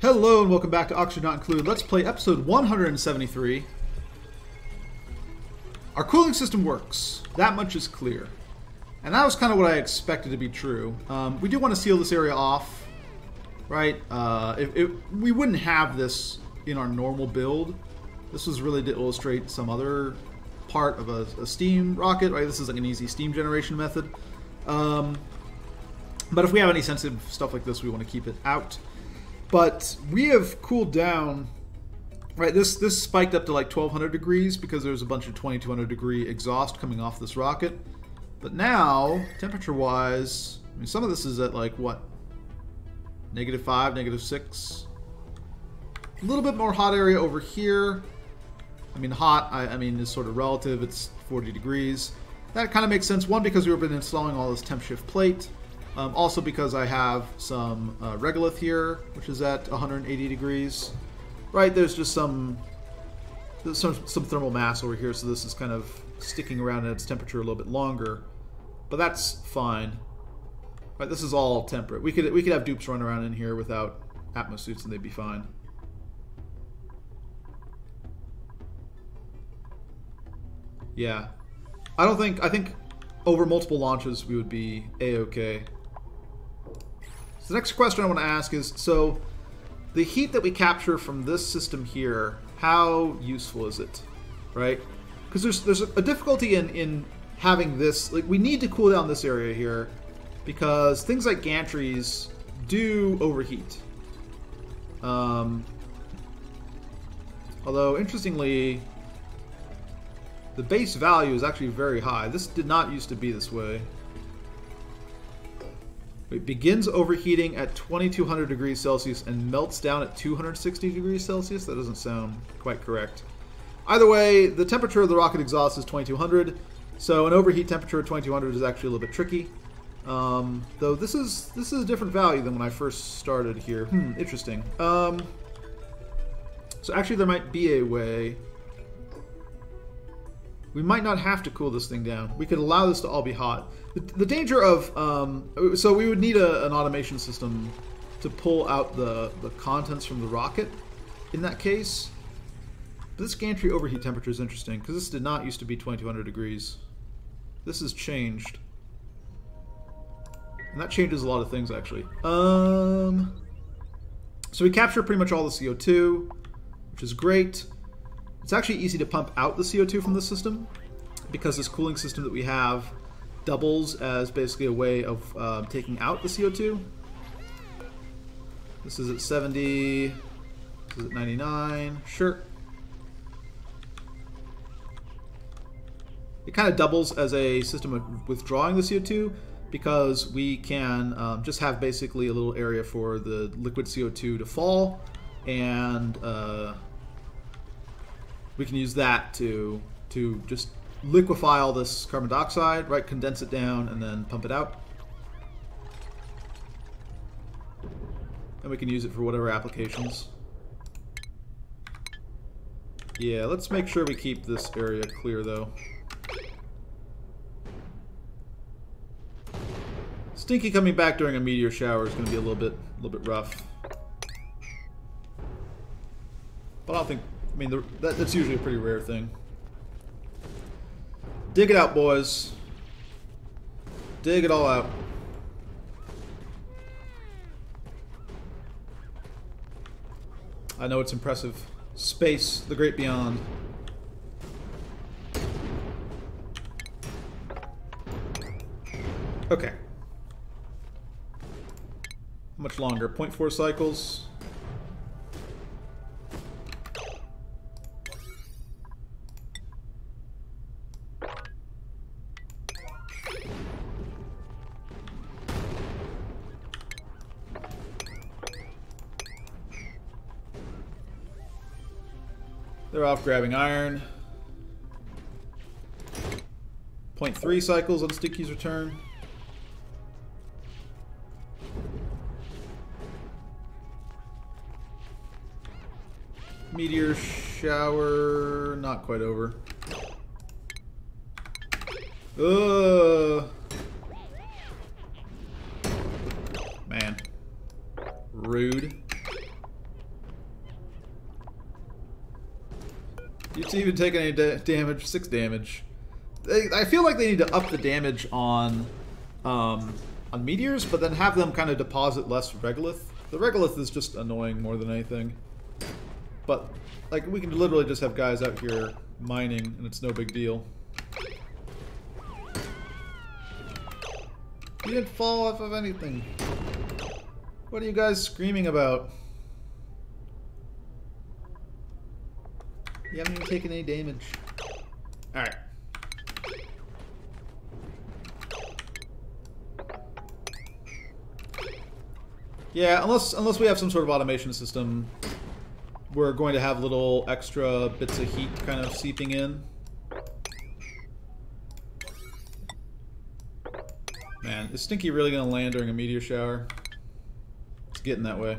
Hello and welcome back to Oxygen Not Included. Let's play episode 173. Our cooling system works. That much is clear. And that was kind of what I expected to be true. We do want to seal this area off, right? We wouldn't have this in our normal build. This was really to illustrate some other part of a steam rocket, right? This is like an easy steam generation method. But if we have any sensitive stuff like this, we want to keep it out. But we have cooled down, right? This spiked up to like 1200 degrees because there's a bunch of 2200 degree exhaust coming off this rocket. But now, temperature-wise, I mean, some of this is at like what? -5, -6. A little bit more hot area over here. I mean, hot, I mean, is sort of relative. It's 40 degrees. That kind of makes sense. One, because we've been installing all this temp shift plate. Also because I have some regolith here, which is at 180 degrees. Right, there's just some thermal mass over here, so this is kind of sticking around at its temperature a little bit longer. But that's fine. Right, this is all temperate. We could have dupes run around in here without atmo suits and they'd be fine. Yeah. I think over multiple launches we would be A-okay. So the next question I want to ask is, so the heat that we capture from this system here, how useful is it, right? Because there's a difficulty in having this, like we need to cool down this area here because things like gantries do overheat. Although, interestingly, the base value is actually very high. This did not used to be this way. It begins overheating at 2200 degrees Celsius and melts down at 260 degrees Celsius. That doesn't sound quite correct. Either way, the temperature of the rocket exhaust is 2200, so an overheat temperature of 2200 is actually a little bit tricky. Though this is a different value than when I first started here. Interesting. So actually there might be a way. We might not have to cool this thing down. We could allow this to all be hot. The danger of... so we would need an automation system to pull out the contents from the rocket in that case. But this gantry overheat temperature is interesting because this did not used to be 2200 degrees. This has changed. And that changes a lot of things actually. So we capture pretty much all the CO2, which is great. It's actually easy to pump out the CO2 from the system because this cooling system that we have doubles as basically a way of taking out the CO2. This is at 70, this is at 99, sure. It kind of doubles as a system of withdrawing the CO2 because we can just have basically a little area for the liquid CO2 to fall, and we can use that to just liquefy all this carbon dioxide, right? Condense it down and then pump it out. And we can use it for whatever applications. Yeah, let's make sure we keep this area clear though. Stinky coming back during a meteor shower is going to be a little bit rough. But I don't think, I mean, that's usually a pretty rare thing. Dig it out, boys. Dig it all out. I know it's impressive. Space, the great beyond. Okay. How much longer? 0.4 cycles. They're off grabbing iron. 0.3 cycles on Stinky's return. Meteor shower, not quite over. Man. Rude. It's even taking any damage. 6 damage. I feel like they need to up the damage on meteors, but then have them kind of deposit less regolith. The regolith is just annoying more than anything. But like we can literally just have guys out here mining, and it's no big deal. You didn't fall off of anything. What are you guys screaming about? You haven't even taken any damage. Alright. Yeah, unless we have some sort of automation system, we're going to have little extra bits of heat kind of seeping in. Man, is Stinky really going to land during a meteor shower? It's getting that way.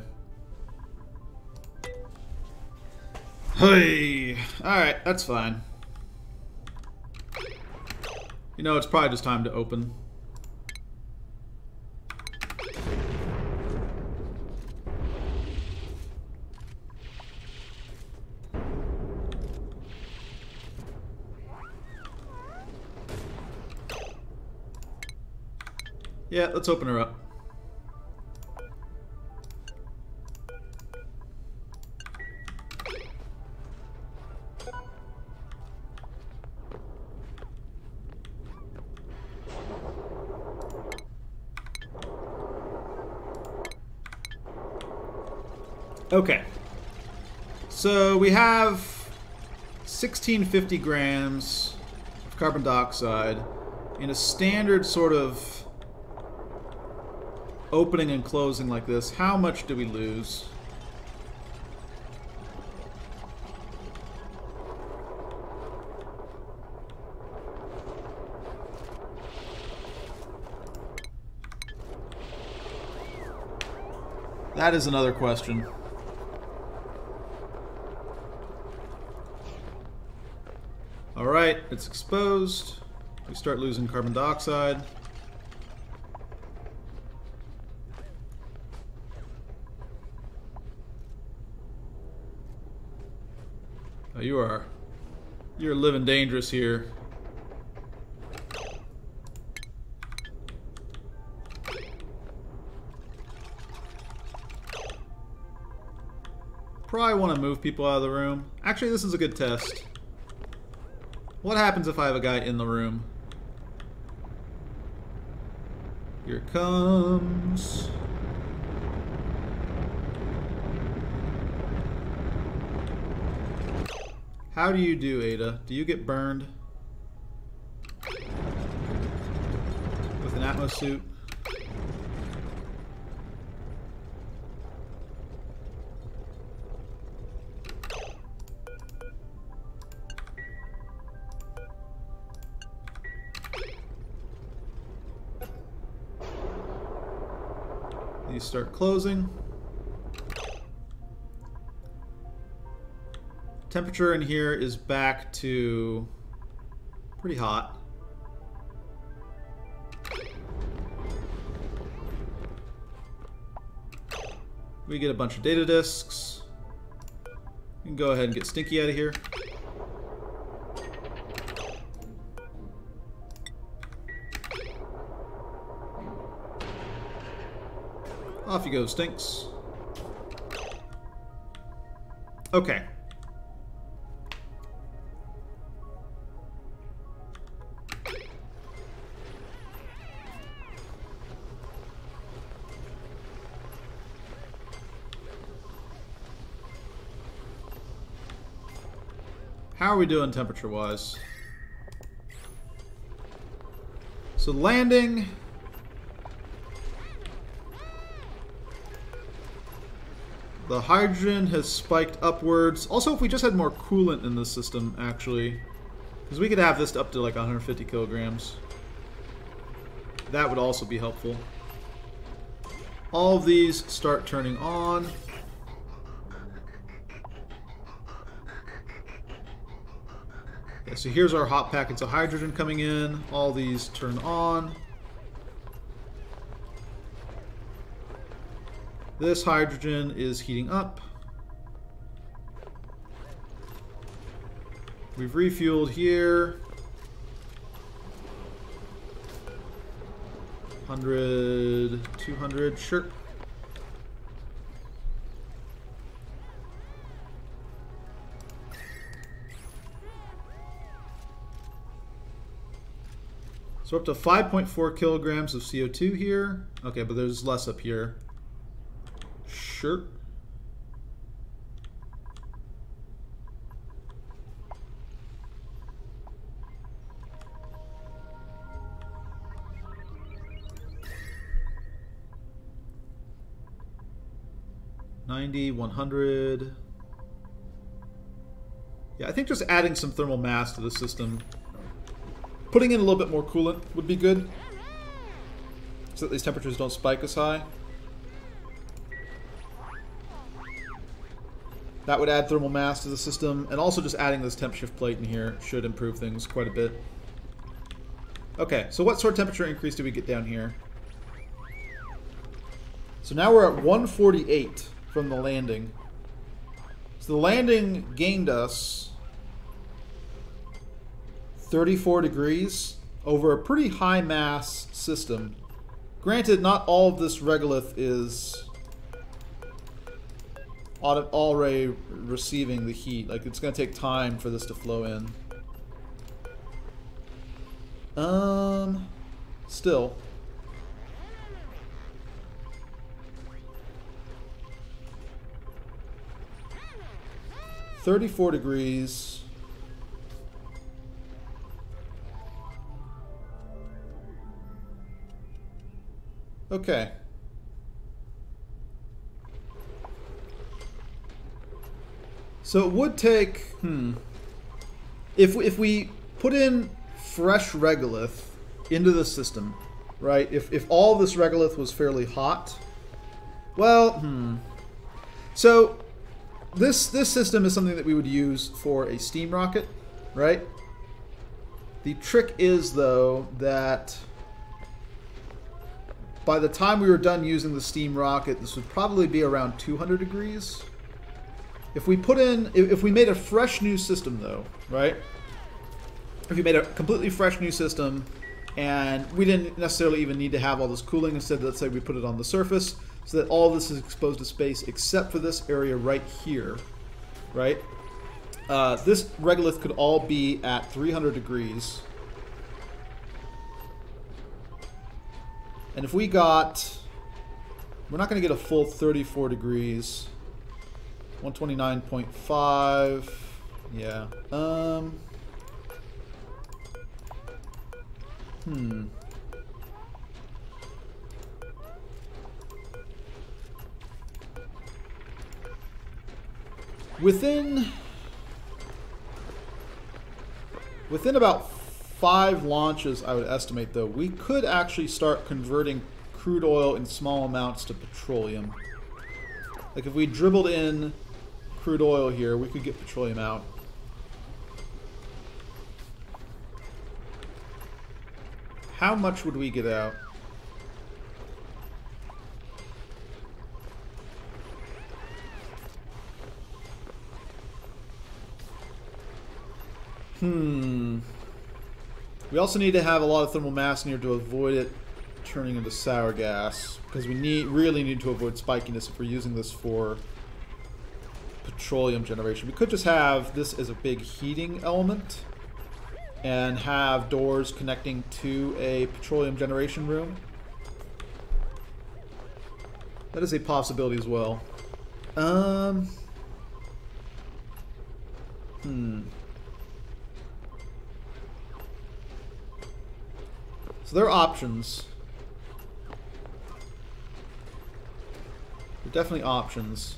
Hey! Alright, that's fine. You know, it's probably just time to open. Yeah, let's open her up. Okay. So we have 1650 grams of carbon dioxide in a standard sort of opening and closing like this. How much do we lose? That is another question. Alright, it's exposed. We start losing carbon dioxide. Oh, you're living dangerous here. Probably want to move people out of the room. Actually, this is a good test. What happens if I have a guy in the room? Here it comes. How do you do, Ada? Do you get burned? With an Atmos suit? These start closing. Temperature in here is back to pretty hot. We get a bunch of data disks. We can go ahead and get Stinky out of here. Off you go, Stinks. Okay. How are we doing temperature-wise? So landing... The hydrogen has spiked upwards. Also, if we just had more coolant in the system, actually, because we could have this up to like 150 kilograms. That would also be helpful. All of these start turning on. Okay, so here's our hot packets of hydrogen coming in. All these turn on. This hydrogen is heating up. We've refueled here. 100, 200, sure. So up to 5.4 kilograms of CO2 here. Okay, but there's less up here. Sure. $90, $100. Yeah, I think just adding some thermal mass to the system, putting in a little bit more coolant would be good, so that these temperatures don't spike as high. That would add thermal mass to the system, and also just adding this temp shift plate in here should improve things quite a bit. Okay, so what sort of temperature increase do we get down here? So now we're at 148 from the landing. So the landing gained us 34 degrees over a pretty high mass system. Granted, not all of this regolith is already receiving the heat. Like, it's going to take time for this to flow in. Still. $34 degrees. Okay. So it would take, if we put in fresh regolith into the system, right? If all this regolith was fairly hot, well, So this system is something that we would use for a steam rocket, right? The trick is, though, that by the time we were done using the steam rocket, this would probably be around 200 degrees. If we put in, if we made a fresh new system, though, right? If you made a completely fresh new system, and we didn't necessarily even need to have all this cooling, instead, let's say we put it on the surface, so that all this is exposed to space except for this area right here, right? This regolith could all be at 300 degrees. And if we got, we're not going to get a full 34 degrees. 129.5. Yeah. Within about 5 launches, I would estimate, though, we could actually start converting crude oil in small amounts to petroleum. Like, if we dribbled in crude oil here, we could get petroleum out. How much would we get out? We also need to have a lot of thermal mass in here to avoid it turning into sour gas, because we really need to avoid spikiness if we're using this for petroleum generation. We could just have this as a big heating element and have doors connecting to a petroleum generation room. That is a possibility as well. So there are options. There are definitely options.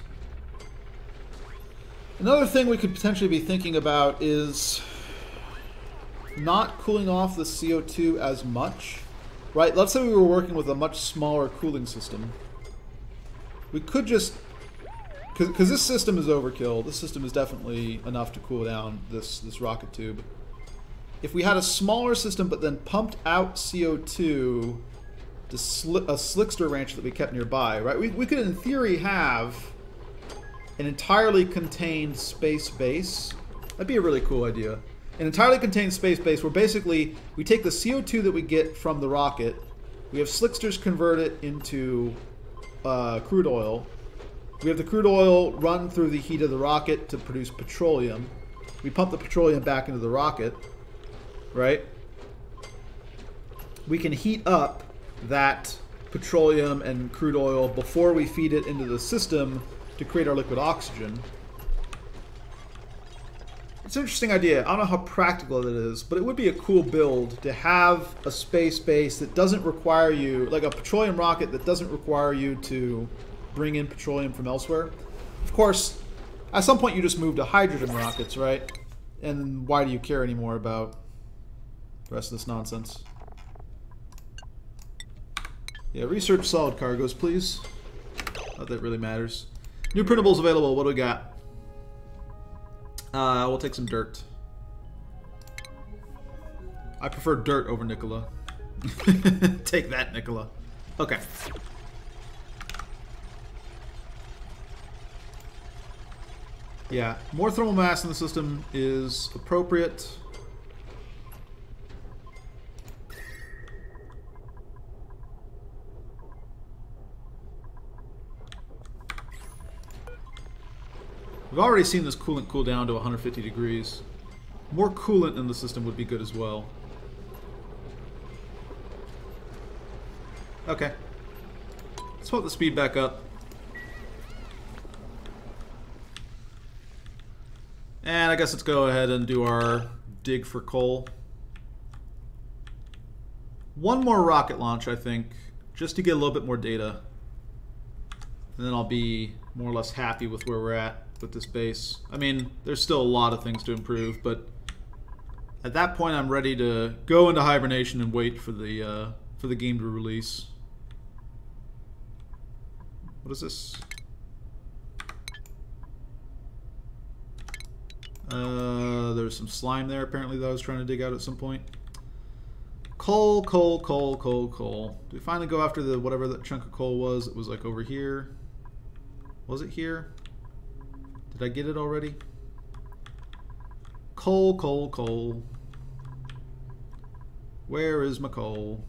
Another thing we could potentially be thinking about is not cooling off the CO2 as much. Right? Let's say we were working with a much smaller cooling system. We could just, because this system is overkill. This system is definitely enough to cool down this rocket tube. If we had a smaller system but then pumped out CO2 to a slickster ranch that we kept nearby, right? We could, in theory, have an entirely contained space base That'd be a really cool idea. An entirely contained space base where basically we take the CO2 that we get from the rocket, we have slicksters convert it into crude oil. We have the crude oil run through the heat of the rocket to produce petroleum. We pump the petroleum back into the rocket, right? We can heat up that petroleum and crude oil before we feed it into the system to create our liquid oxygen. It's an interesting idea. I don't know how practical it is, but it would be a cool build to have a space base that doesn't require you, like a petroleum rocket that doesn't require you to bring in petroleum from elsewhere. Of course, at some point you just move to hydrogen rockets, right? And why do you care anymore about the rest of this nonsense? Yeah, research solid cargoes, please. Not that it really matters. New printables available. What do we got? We'll take some dirt. I prefer dirt over Nicola. Take that, Nicola. Okay. Yeah, more thermal mass in the system is appropriate. We've already seen this coolant cool down to 150 degrees. More coolant in the system would be good as well. Okay. Let's put the speed back up. And I guess let's go ahead and do our dig for coal. One more rocket launch, I think, just to get a little bit more data. And then I'll be more or less happy with where we're at with this base. I mean, there's still a lot of things to improve, but at that point I'm ready to go into hibernation and wait for the game to release. What is this? There's some slime there apparently that I was trying to dig out at some point. Coal, coal, coal, coal, coal. Did we finally go after the whatever that chunk of coal was? It was like over here. Was it here? Did I get it already? Coal, coal, coal. Where is my coal?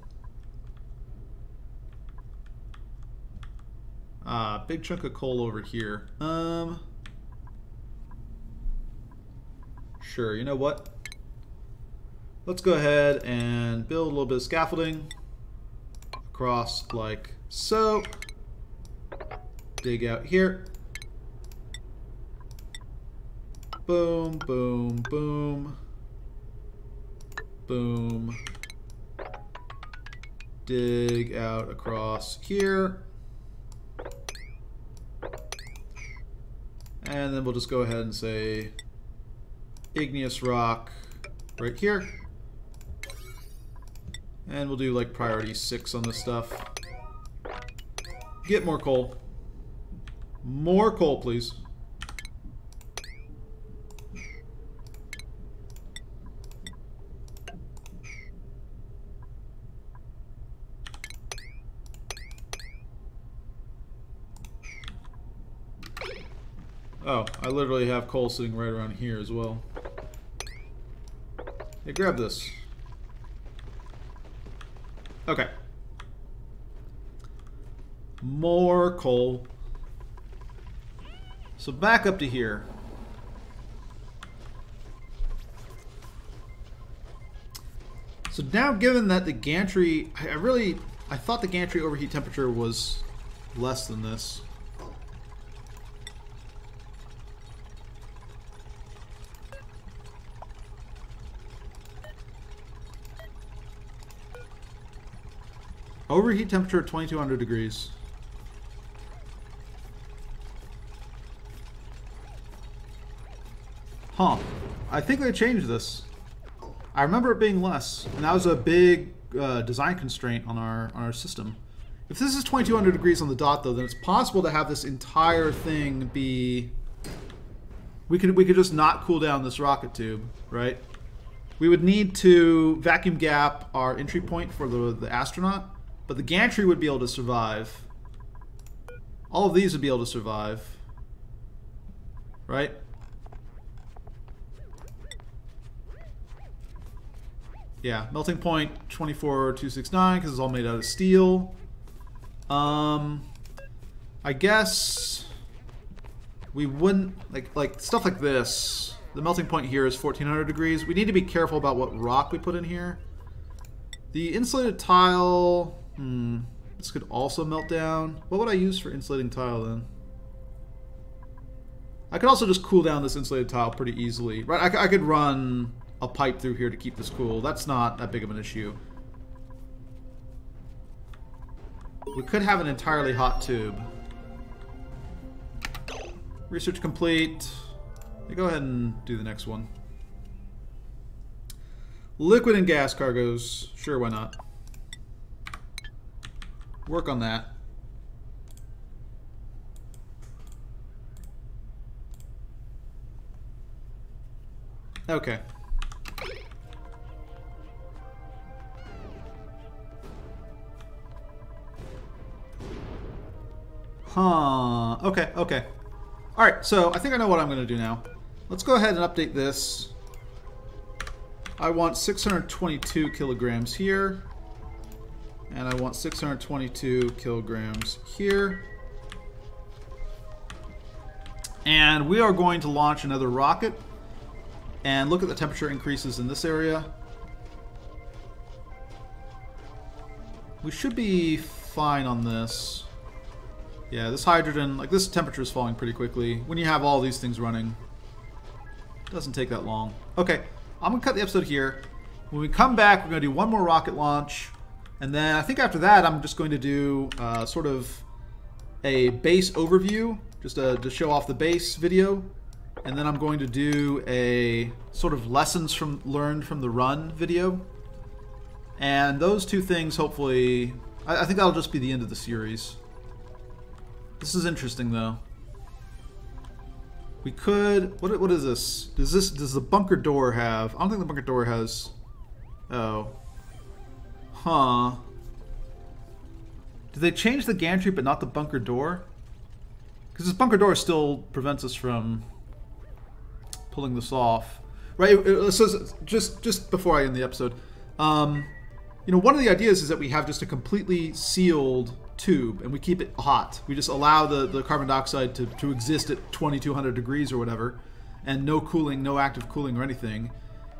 Ah, big chunk of coal over here. Sure, you know what? Let's go ahead and build a little bit of scaffolding across like so. Dig out here. Boom, boom, boom. Boom. Dig out across here. And then we'll just go ahead and say igneous rock right here. And we'll do like priority 6 on this stuff. Get more coal. More coal, please. Oh, I literally have coal sitting right around here as well. Hey, grab this. Okay. More coal. So back up to here. So now given that the gantry, I thought the gantry overheat temperature was less than this. Overheat temperature 2200 degrees. Huh. I think they changed this. I remember it being less, and that was a big design constraint on our system. If this is 2200 degrees on the dot, though, then it's possible to have this entire thing be... We could just not cool down this rocket tube, right? We would need to vacuum gap our entry point for the astronaut, but the gantry would be able to survive. All of these would be able to survive, right? Yeah, melting point 24269 because it's all made out of steel. I guess we wouldn't like stuff like this. The melting point here is 1400 degrees. We need to be careful about what rock we put in here. The insulated tile, this could also melt down. What would I use for insulating tile then? I could also just cool down this insulated tile pretty easily. Right, I could run a pipe through here to keep this cool. That's not that big of an issue. We could have an entirely hot tube. Research complete. Yeah, go ahead and do the next one. Liquid and gas cargoes. Sure, why not? Work on that. Okay. Huh. Okay, okay. Alright, so I think I know what I'm going to do now. Let's go ahead and update this. I want 622 kilograms here. And I want 622 kilograms here. And we are going to launch another rocket. And look at the temperature increases in this area. We should be fine on this. Yeah, this hydrogen, like this temperature is falling pretty quickly. When you have all these things running, it doesn't take that long. Okay, I'm going to cut the episode here. When we come back, we're going to do one more rocket launch. And then I think after that, I'm just going to do sort of a base overview, just to show off the base video. And then I'm going to do a sort of lessons learned from the run video. And those two things, hopefully, I think that'll just be the end of the series. This is interesting, though. We could... What is this? Does the bunker door have... I don't think the bunker door has... Oh. Huh. Did they change the gantry but not the bunker door? Because this bunker door still prevents us from pulling this off. Right, so just before I end the episode, you know, one of the ideas is that we have just a completely sealed tube and we keep it hot. We just allow the carbon dioxide to exist at 2200 degrees or whatever, and no cooling, no active cooling or anything.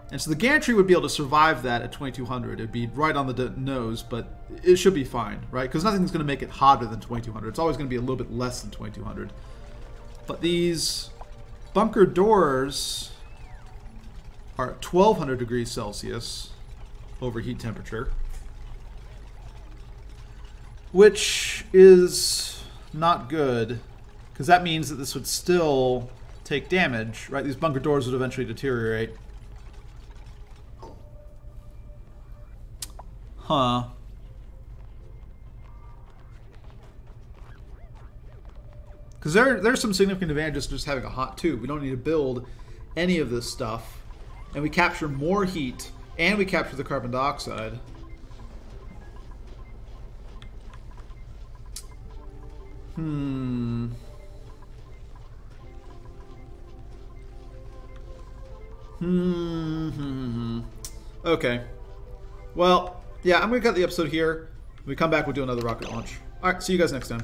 And so the gantry would be able to survive that at 2200. It'd be right on the nose, but it should be fine, right? Because nothing's going to make it hotter than 2200. It's always going to be a little bit less than 2200. But these bunker doors are at 1200 degrees Celsius overheat temperature, which is not good, because that means that this would still take damage, right? These bunker doors would eventually deteriorate. Huh. Because there's some significant advantages to just having a hot tube. We don't need to build any of this stuff. And we capture more heat, and we capture the carbon dioxide. Okay. Well, yeah, I'm going to cut the episode here. When we come back, we'll do another rocket launch. Alright, see you guys next time.